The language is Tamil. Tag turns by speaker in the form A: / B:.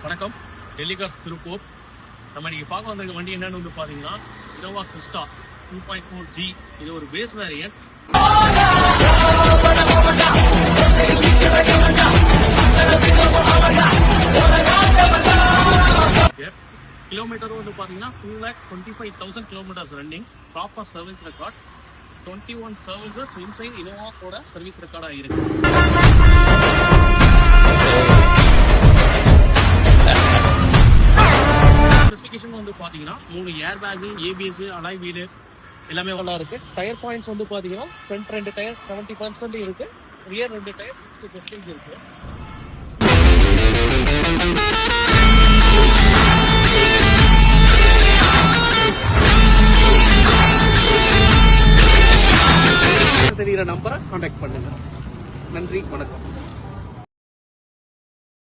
A: வணக்கம், டெலிகாஸ் திருப்பூர். நம்ம இன்னைக்கு பார்க்க வந்திருக்க வண்டி என்னன்னு வந்து பாத்தீங்கன்னா இனோவா கிறிஸ்டா 2.4G. இது ஒரு பேஸ் வேரியன்ட். கிலோமீட்டர் வந்து பாத்தீங்கன்னா 2,25,000 kilometres running. Proper service record. 21 services inside Innova கூட சர்வீஸ் ரெக்கார்டா இருக்கு. ஸ்பெசிஃபிகேஷன் வந்து பாத்தீங்கன்னா 3 airbag, ABS, alloy wheel எல்லாமே நல்லா இருக்கு. டயர் பாயிண்ட்ஸ் வந்து பாத்தீங்கன்னா ஃப்ரண்ட் 2 டயர் 70% இருக்கு, ரியர் 2 டயர் 60% இருக்கு. தெரிகிற நம்பரை கான்டாக்ட் பண்ணுங்க. நன்றி, வணக்கம்.